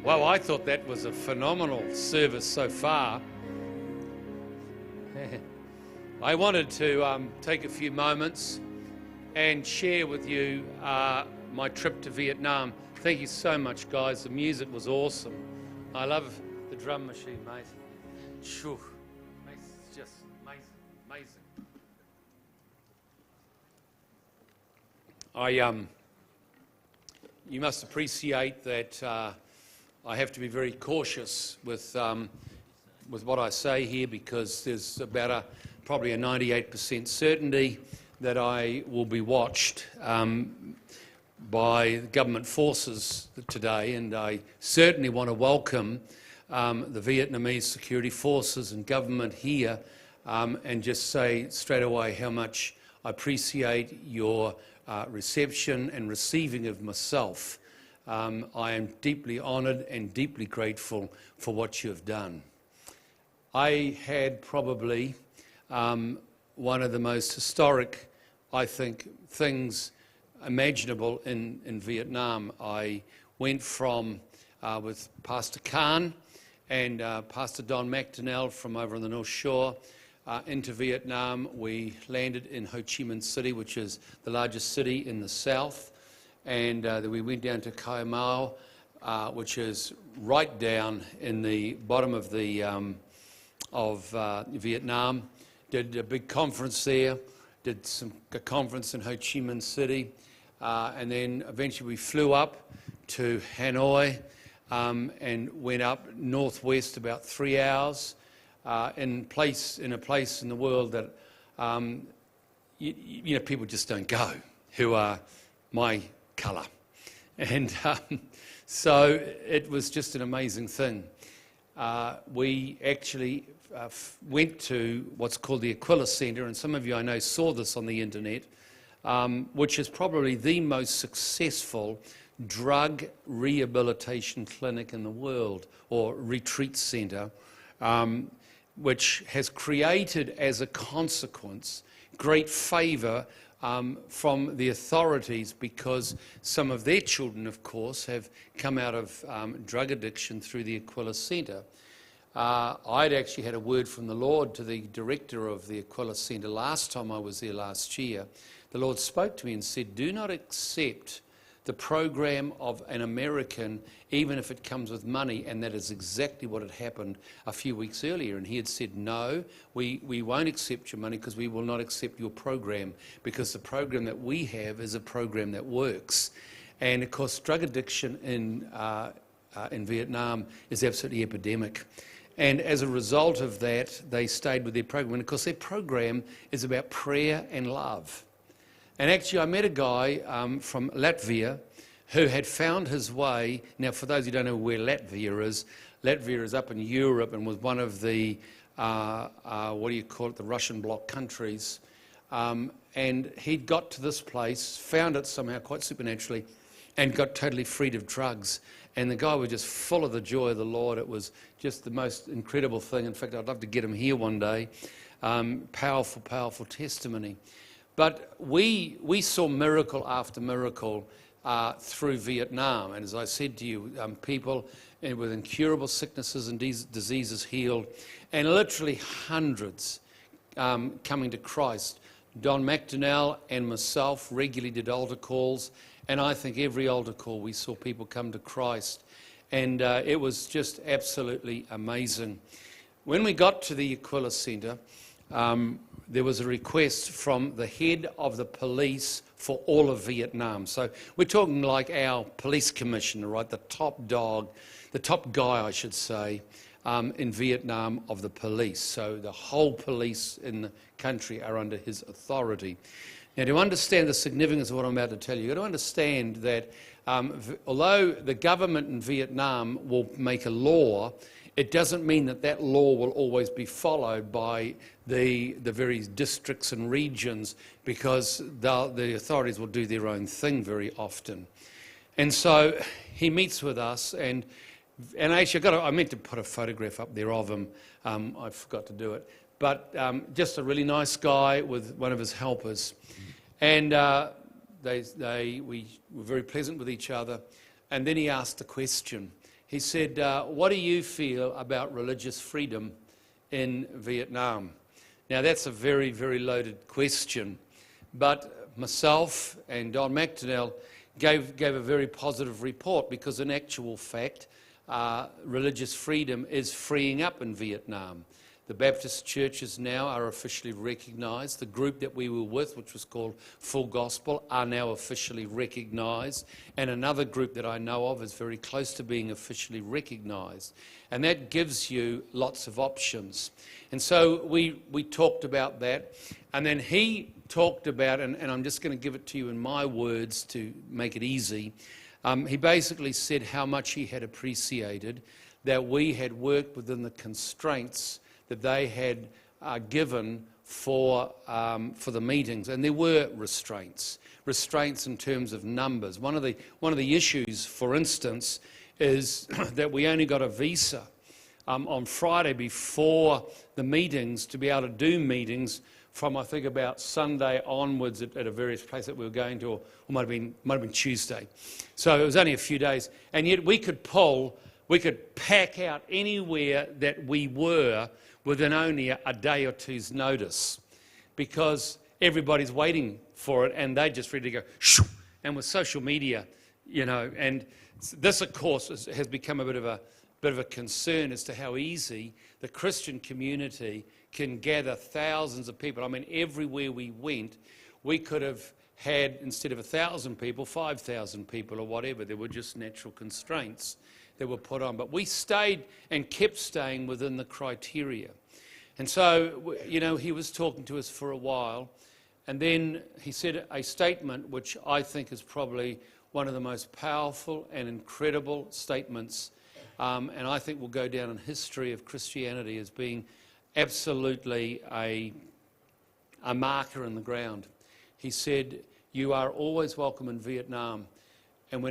Well, I thought that was a phenomenal service so far. I wanted to take a few moments and share with you my trip to Vietnam. Thank you so much, guys. The music was awesome. I love the drum machine, mate. Shoo. It's just amazing. You must appreciate that I have to be very cautious with what I say here, because there's about probably a 98% certainty that I will be watched by government forces today, and I certainly want to welcome the Vietnamese security forces and government here and just say straight away how much I appreciate your reception and receiving of myself. I am deeply honoured and deeply grateful for what you have done. I had probably one of the most historic, I think, things imaginable in Vietnam. I went from, with Pastor Khan and Pastor Don McDonnell from over on the North Shore, into Vietnam. We landed in Ho Chi Minh City, which is the largest city in the south, and then we went down to Cai Mau, which is right down in the bottom of the Vietnam. Did a big conference there, did a conference in Ho Chi Minh City, and then eventually we flew up to Hanoi and went up northwest about 3 hours in a place in the world that people just don't go, who are my colour. And so it was just an amazing thing. We actually went to what's called the Aquila Centre, and some of you I know saw this on the internet, which is probably the most successful drug rehabilitation clinic in the world, or retreat centre, which has created as a consequence great favour from the authorities, because some of their children, of course, have come out of drug addiction through the Aquila Centre. I'd actually had a word from the Lord to the director of the Aquila Centre last time I was there last year. The Lord spoke to me and said, do not accept the program of an American, even if it comes with money. And that is exactly what had happened a few weeks earlier. And he had said, no, we won't accept your money, because we will not accept your program, because the program that we have is a program that works. And of course, drug addiction in Vietnam is absolutely epidemic. And as a result of that, they stayed with their program. And of course, their program is about prayer and love. And actually, I met a guy from Latvia who had found his way. Now, for those who don't know where Latvia is up in Europe, and was one of the, the Russian bloc countries. And he'd got to this place, found it somehow quite supernaturally, and got totally freed of drugs. And the guy was just full of the joy of the Lord. It was just the most incredible thing. In fact, I'd love to get him here one day. Powerful testimony. But we saw miracle after miracle through Vietnam. And as I said to you, people with incurable sicknesses and diseases healed, and literally hundreds coming to Christ. Don McDonnell and myself regularly did altar calls, and I think every altar call we saw people come to Christ. And it was just absolutely amazing. When we got to the Aquila Centre, there was a request from the head of the police for all of Vietnam. So we're talking like our police commissioner, right? The top dog, the top guy, I should say, in Vietnam of the police. So the whole police in the country are under his authority. Now, to understand the significance of what I'm about to tell you, you've got to understand that although the government in Vietnam will make a law, it doesn't mean that that law will always be followed by the various districts and regions, because the authorities will do their own thing very often. And so he meets with us, and actually I meant to put a photograph up there of him. I forgot to do it. But just a really nice guy with one of his helpers. And we were very pleasant with each other. And then he asked the question. He said, what do you feel about religious freedom in Vietnam? Now, that's a very, very loaded question, but myself and Don McDonnell gave a very positive report, because in actual fact, religious freedom is freeing up in Vietnam. The Baptist churches now are officially recognised. The group that we were with, which was called Full Gospel, are now officially recognised. And another group that I know of is very close to being officially recognised. And that gives you lots of options. And so we talked about that. And then he talked about, and I'm just going to give it to you in my words to make it easy. He basically said how much he had appreciated that we had worked within the constraints that they had given for the meetings, and there were restraints in terms of numbers. One of the issues, for instance, is that we only got a visa on Friday before the meetings to be able to do meetings from, I think, about Sunday onwards at a various place that we were going to, or might have been Tuesday. So it was only a few days, and yet we could pack out anywhere that we were within only a day or two's notice, because everybody's waiting for it and they're just ready to go. Shoo! And with social media, and this, of course, has become a bit of a concern as to how easy the Christian community can gather thousands of people. I mean, everywhere we went, we could have had, instead of 1,000 people, 5,000 people or whatever. There were just natural constraints that were put on. But we stayed and kept staying within the criteria. And so, he was talking to us for a while, and then he said a statement which I think is probably one of the most powerful and incredible statements, and I think will go down in history of Christianity as being absolutely a marker in the ground. He said, "You are always welcome in Vietnam. And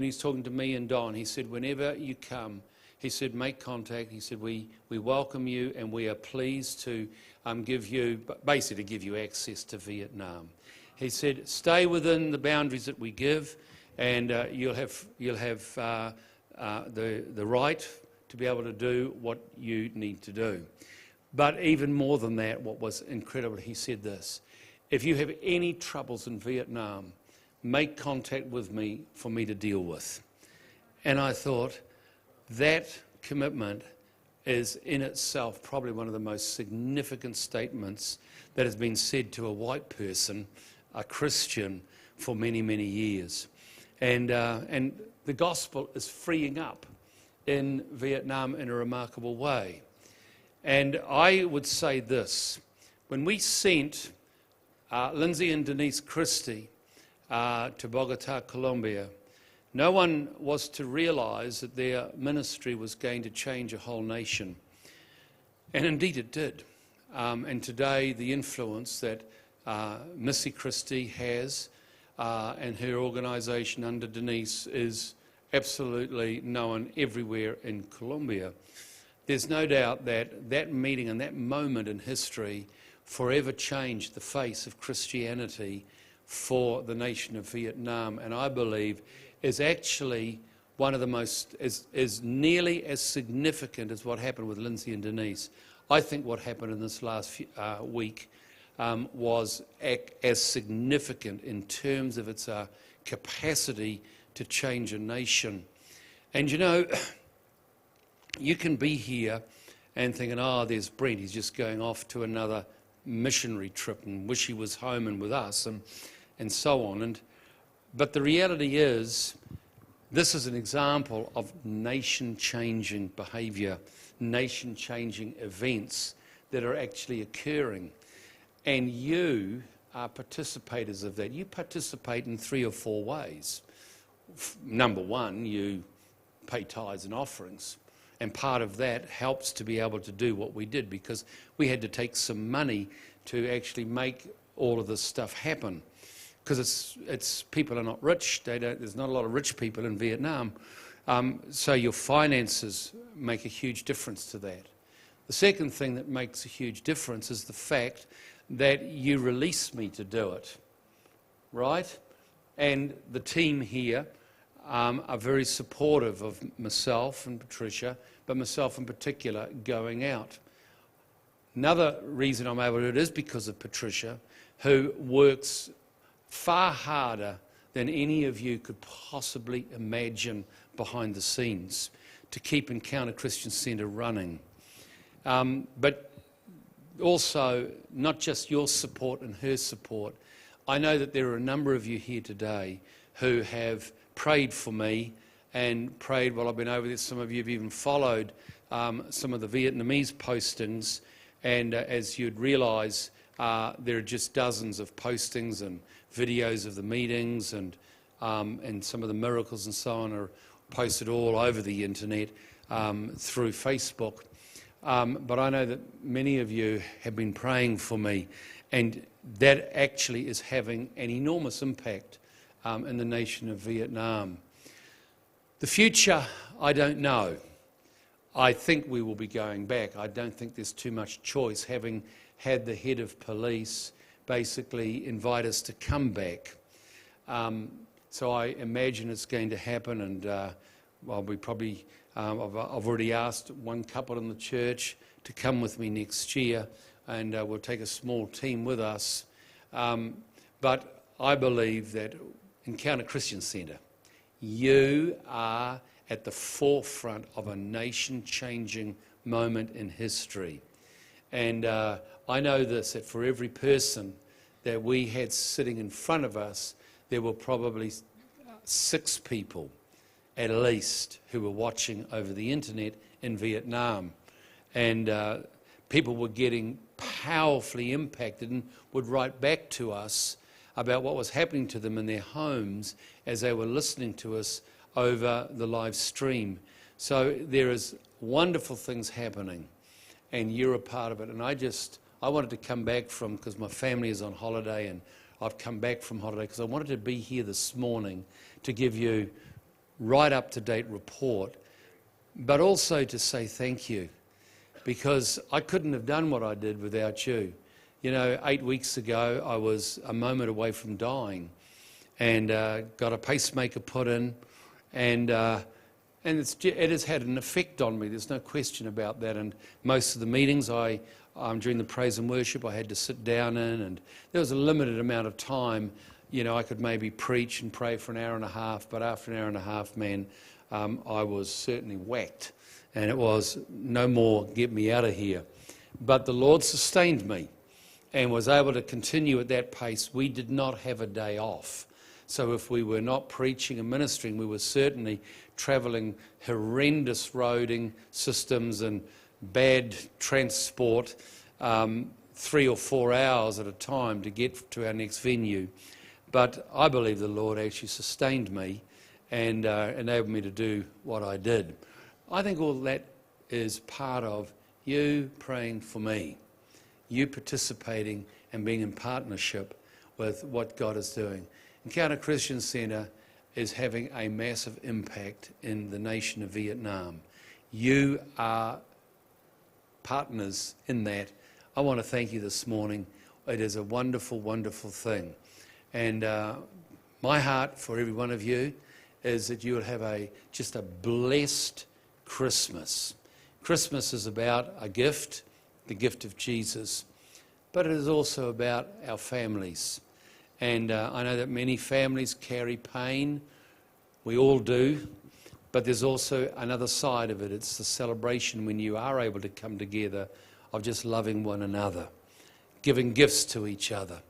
he's talking to me and Don, he said, whenever you come, he said, make contact. He said, we welcome you and we are pleased to give you access to Vietnam. He said, stay within the boundaries that we give, and you'll have the right to be able to do what you need to do." But even more than that, what was incredible, he said this: if you have any troubles in Vietnam, make contact with me for me to deal with. And I thought, that commitment is in itself probably one of the most significant statements that has been said to a white person, a Christian, for many, many years. And the gospel is freeing up in Vietnam in a remarkable way. And I would say this: when we sent Lindsay and Denise Christie to Bogota, Colombia, no one was to realise that their ministry was going to change a whole nation. And indeed it did. And today the influence that Missy Christie has and her organisation under Denise is absolutely known everywhere in Colombia. There's no doubt that that meeting and that moment in history forever changed the face of Christianity for the nation of Vietnam, and I believe is actually one of the most, is nearly as significant as what happened with Lindsay and Denise. I think what happened in this last week was as significant in terms of its capacity to change a nation. And you can be here and thinking, oh, there's Brent, he's just going off to another missionary trip and wish he was home and with us and so on. But the reality is, this is an example of nation-changing behaviour, nation-changing events that are actually occurring. And you are participators of that. You participate in 3 or 4 ways. Number one, you pay tithes and offerings. And part of that helps to be able to do what we did, because we had to take some money to actually make all of this stuff happen. Because it's people are not rich. There's not a lot of rich people in Vietnam. So your finances make a huge difference to that. The second thing that makes a huge difference is the fact that you release me to do it, right? And the team here are very supportive of myself and Patricia, but myself in particular, going out. Another reason I'm able to do it is because of Patricia, who works far harder than any of you could possibly imagine behind the scenes to keep Encounter Christian Centre running. But also, not just your support and her support. I know that there are a number of you here today who have prayed for me and prayed while I've been over there. Some of you have even followed some of the Vietnamese postings, and as you'd realise, there are just dozens of postings and videos of the meetings, and some of the miracles and so on are posted all over the internet through Facebook. But I know that many of you have been praying for me, and that actually is having an enormous impact in the nation of Vietnam. The future, I don't know. I think we will be going back. I don't think there's too much choice, having had the head of police basically invite us to come back. So I imagine it's going to happen, and well, we probably, I've already asked one couple in the church to come with me next year, and we'll take a small team with us. But I believe that Encounter Christian Centre, you are at the forefront of a nation-changing moment in history. And I know this, that for every person that we had sitting in front of us, there were probably 6 people at least who were watching over the internet in Vietnam. And people were getting powerfully impacted and would write back to us about what was happening to them in their homes as they were listening to us over the live stream. So there is wonderful things happening, and you're a part of it. And I wanted to come back because my family is on holiday, and I've come back from holiday because I wanted to be here this morning to give you right up-to-date report, but also to say thank you, because I couldn't have done what I did without you. You know, 8 weeks ago, I was a moment away from dying, and got a pacemaker put in, and it has had an effect on me. There's no question about that. And most of the meetings during the praise and worship, I had to sit down in, and there was a limited amount of time. You know, I could maybe preach and pray for an hour and a half, but after an hour and a half, man, I was certainly whacked, and it was no more, get me out of here. But the Lord sustained me and was able to continue at that pace. We did not have a day off. So if we were not preaching and ministering, we were certainly travelling horrendous roading systems and bad transport, 3 or 4 hours at a time to get to our next venue. But I believe the Lord actually sustained me and enabled me to do what I did. I think all that is part of you praying for me, you participating and being in partnership with what God is doing. Encounter Christian Centre is having a massive impact in the nation of Vietnam. You are partners in that. I want to thank you this morning. It is a wonderful, wonderful thing. And my heart for every one of you is that you will have just a blessed Christmas. Christmas is about a gift, the gift of Jesus, but it is also about our families. And I know that many families carry pain. We all do. But there's also another side of it. It's the celebration when you are able to come together of just loving one another, giving gifts to each other.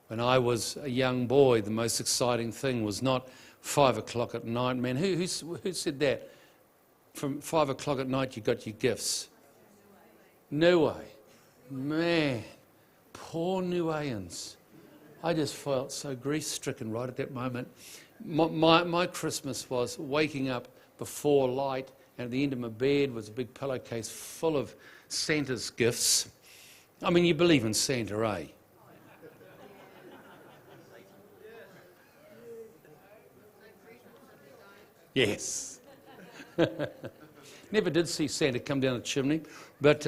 When I was a young boy, the most exciting thing was not 5 o'clock at night. Man, who said that? From 5 o'clock at night you got your gifts. No way. Man, poor Nueans. I just felt so grief-stricken right at that moment. My Christmas was waking up before light, and at the end of my bed was a big pillowcase full of Santa's gifts. I mean, you believe in Santa, eh? Yes. Never did see Santa come down the chimney, but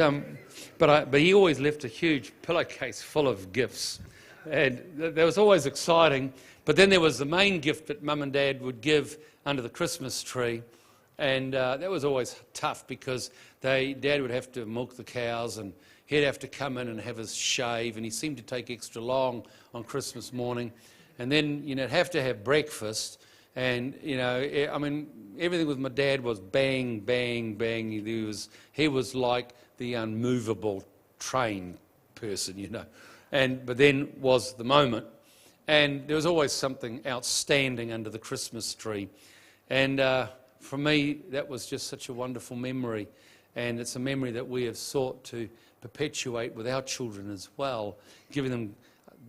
he always left a huge pillowcase full of gifts. And that was always exciting. But then there was the main gift that Mum and Dad would give under the Christmas tree. And that was always tough because Dad would have to milk the cows and he'd have to come in and have his shave. And he seemed to take extra long on Christmas morning. And then, have to have breakfast. And, everything with my dad was bang, bang, bang. He was like the unmovable train person, But then was the moment. And there was always something outstanding under the Christmas tree. And for me, that was just such a wonderful memory. And it's a memory that we have sought to perpetuate with our children as well, giving them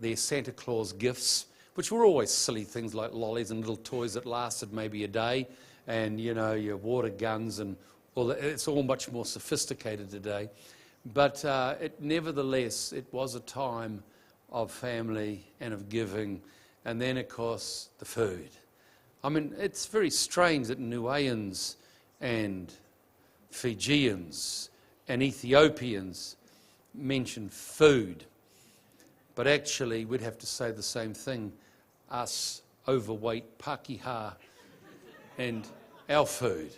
their Santa Claus gifts, which were always silly things like lollies and little toys that lasted maybe a day, and, your water guns and all that. It's all much more sophisticated today. But nevertheless, it was a time of family and of giving. And then, of course, the food. It's very strange that Niueans and Fijians and Ethiopians mention food. But actually, we'd have to say the same thing, us overweight Pakeha and our food.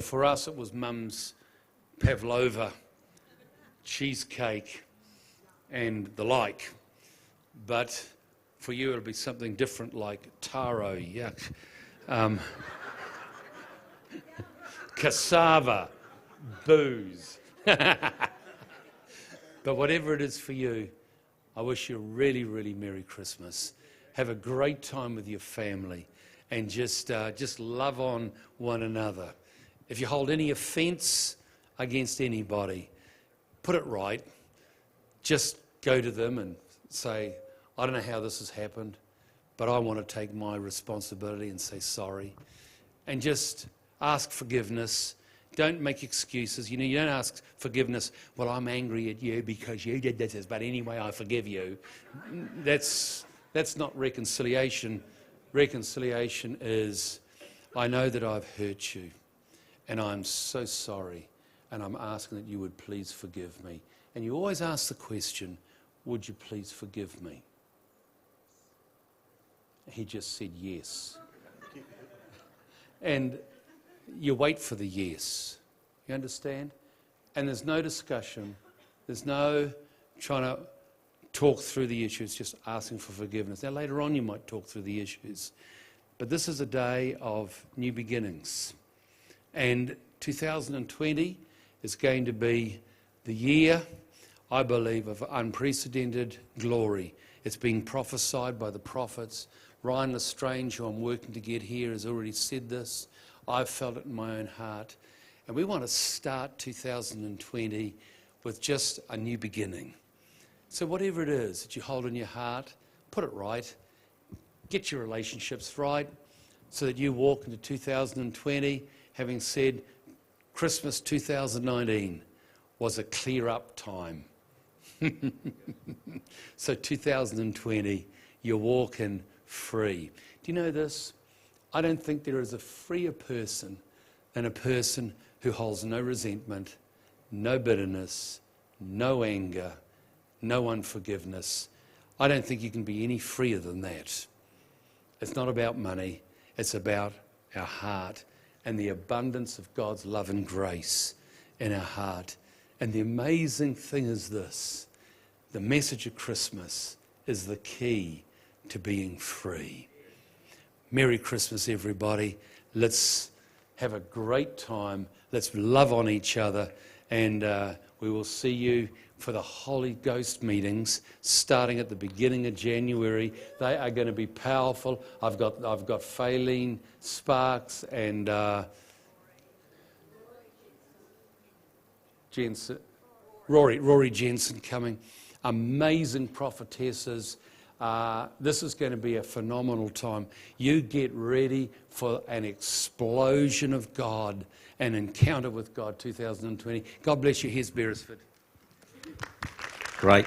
For us it was Mum's pavlova, cheesecake and the like. But for you it'll be something different like taro, yuck. Cassava, booze. But whatever it is for you, I wish you a really, really Merry Christmas. Have a great time with your family and just love on one another. If you hold any offence against anybody, put it right. Just go to them and say, I don't know how this has happened, but I want to take my responsibility and say sorry. And just ask forgiveness. Don't make excuses. You don't ask forgiveness, well, I'm angry at you because you did this, but anyway, I forgive you. That's not reconciliation. Reconciliation is, I know that I've hurt you, and I'm so sorry, and I'm asking that you would please forgive me. And you always ask the question, would you please forgive me? He just said yes. And you wait for the yes. You understand? And there's no discussion. There's no trying to talk through the issues, just asking for forgiveness. Now, later on, you might talk through the issues. But this is a day of new beginnings. And 2020 is going to be the year, I believe, of unprecedented glory. It's been prophesied by the prophets. Ryan Lestrange, who I'm working to get here, has already said this. I've felt it in my own heart. And we want to start 2020 with just a new beginning. So whatever it is that you hold in your heart, put it right. Get your relationships right so that you walk into 2020 having said Christmas 2019 was a clear-up time. So 2020, you're walking free. Do you know this? I don't think there is a freer person than a person who holds no resentment, no bitterness, no anger, no unforgiveness. I don't think you can be any freer than that. It's not about money. It's about our heart and the abundance of God's love and grace in our heart. And the amazing thing is this. The message of Christmas is the key to being free. Merry Christmas, everybody. Let's have a great time. Let's love on each other. And we will see you for the Holy Ghost meetings starting at the beginning of January. They are going to be powerful. I've got Faylene Sparks and Jensen, Rory Jensen coming. Amazing prophetesses. This is going to be a phenomenal time. You get ready for an explosion of God, an encounter with God 2020. God bless you. Here's Beresford. Great.